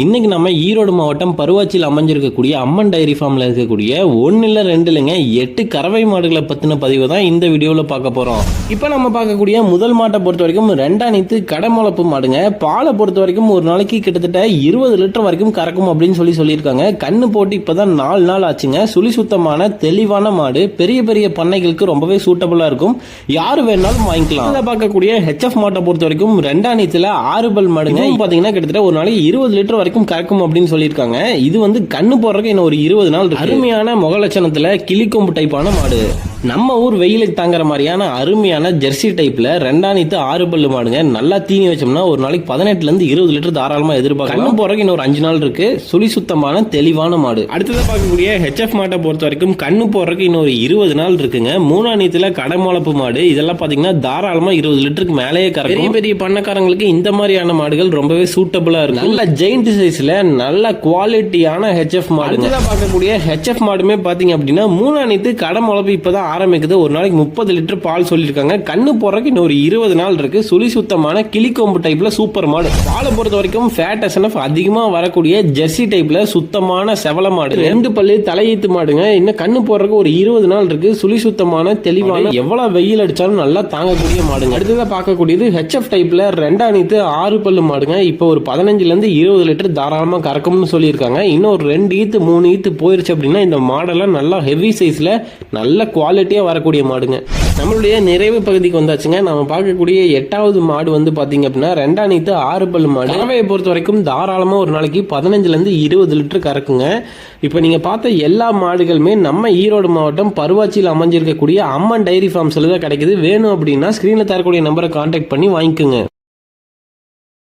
இன்னைக்கு நம்ம ஈரோடு மாவட்டம் பருவாச்சியில் அமைஞ்சிருக்கக்கூடிய அம்மன் டைரி ஃபார்ம்ல இருக்கக்கூடிய 1 இல்ல 2 இல்லைங்க 8 கறவை மாடுகளை பத்தின பதிவு தான் இந்த வீடியோவில் பார்க்க போறோம். இப்போ நம்ம பார்க்கக்கூடிய முதல் மாட்டை பொறுத்த வரைக்கும் ரெண்டாணித்து கடமுளப்பு மாடுங்க. பாலை பொறுத்த வரைக்கும் ஒரு நாளைக்கு கிட்டத்தட்ட 20 லிட்டர் வரைக்கும் கறக்கும் அப்படின்னு சொல்லியிருக்காங்க. கண்ணு போட்டு இப்பதான் 4 நாள் ஆச்சுங்க. சுழி சுத்தமான தெளிவான மாடு, பெரிய பெரிய பண்ணைகளுக்கு ரொம்பவே சூட்டபிளா இருக்கும். யாரு வேணாலும் வாங்கிக்கலாம். இதில் பார்க்கக்கூடிய ஹெச்எஃப் மாட்டை பொறுத்த வரைக்கும் ரெண்டாணித்துல 6 பல் மாடுங்க. பாத்தீங்கன்னா கிட்டத்தட்ட ஒரு நாளைக்கு 20 லிட்டர் வரைக்கும் கறக்கும் அப்படின்னு சொல்லியிருக்காங்க. இது வந்து கண்ணு போடுறதுக்கு இன்னும் ஒரு 20 நாள் இருக்கு. அருமையான முகலட்சணத்துல கிளிக்கொம்பு டைப்பான மாடு. நம்ம ஊர் வெயிலுக்கு தாங்குற மாதிரியான அருமையான ஜெர்சி டைப்ல ரெண்டாணித்து 6 பல்லு மாடுங்க. நல்லா தீனி வச்சோம்னா ஒரு நாளைக்கு 18 இருந்து 20 லிட்டர் தாராளமா எதிர்பார்க்கலாம். கண்ணு போடுறதுக்கு இன்னும் ஒரு 5 நாள் இருக்கு. சுழி சுத்தமான தெளிவான மாடு. அடுத்தது பார்க்கக்கூடிய ஹெச்எஃப் மாட்டை பொறுத்த வரைக்கும் கண்ணு போடுறதுக்கு இன்னும் ஒரு 20 நாள் இருக்குங்க. மூணாணித்துல கடமுளப்பு மாடு. இதெல்லாம் பாத்தீங்கன்னா தாராளமா 20 லிட்டருக்கு மேலேயே கறக்கும். பெரிய பெரிய பண்ணக்காரங்களுக்கு இந்த மாதிரியான மாடுகள் ரொம்பவே சூட்டபிளா இருக்கு. நல்ல ஜெயிண்ட் சைஸ்ல நல்ல குவாலிட்டியான ஹெச்எஃப் மாடு. பார்க்கக்கூடிய ஹெச்எஃப் மாடுமே பாத்தீங்க அப்படின்னா மூணாணித்து கடமுளப்பு இப்பதான் ஆரம்பிக்குது. ஒரு நாளைக்கு 30 லிட்டர் பால் சொல்லியிருக்காங்க. கண்ணு போடுறதுக்கு இன்னும் ஒரு 20 நாள் இருக்கு. சுழி சுத்தமான கிளிக்கொம்பு டைப்ல சூப்பர் மாடு. பாலை பொறுத்த வரைக்கும் ஃபேட் எஸ்என்எஃப் அதிகமா வரக்கூடிய ஜெர்சி டைப்ல சுத்தமான செவல மாடு. 2 பல்லு தலையீத்து மாடுங்க. இன்னும் கண்ணு போடுறதுக்கு ஒரு 20 நாள் இருக்கு. சுழி சுத்தமான தெளிவான எவ்வளவு வெயில் அடிச்சாலும் நல்லா தாங்கக்கூடிய மாடுங்க. அடுத்ததான் பார்க்கக்கூடியது ஹெச்எஃப் டைப்ல ரெண்டாணித்து 6 பல்லு மாடுங்க. இப்போ ஒரு 15 இருந்து 20 லிட்டர் தாராளமா கறக்கும்னு சொல்லியிருக்காங்க. இன்னும் ஒரு 2 ஈத்து 3 ஈத்து போயிருச்சு அப்படின்னா இந்த மாடெல்லாம் நல்லா ஹெவி சைஸ்ல நல்ல குவாலிட்டியா வரக்கூடிய மாடுங்க. நம்மளுடைய நிறைவு பகுதிக்கு வந்தாச்சுங்க. நம்ம பார்க்கக்கூடிய 8வது மாடு வந்து பாத்தீங்க அப்படின்னா ரெண்டாணித்து 6 பல்லு மாடு. கறவையை பொறுத்த வரைக்கும் தாராளமா ஒரு நாளைக்கு 15 இருந்து 20 லிட்டர் கறக்குங்க. இப்ப நீங்க பார்த்த எல்லா மாடுகளுமே நம்ம ஈரோடு மாவட்டம் பருவாச்சியில் அமைஞ்சிருக்கக்கூடிய அம்மன் டைரி ஃபார்ம்ஸ்ல தான் கிடைக்குது. வேணும் அப்படின்னா ஸ்கிரீன்ல தரக்கூடிய நம்பரை கான்டாக்ட் பண்ணி வாங்கிக்கோங்க.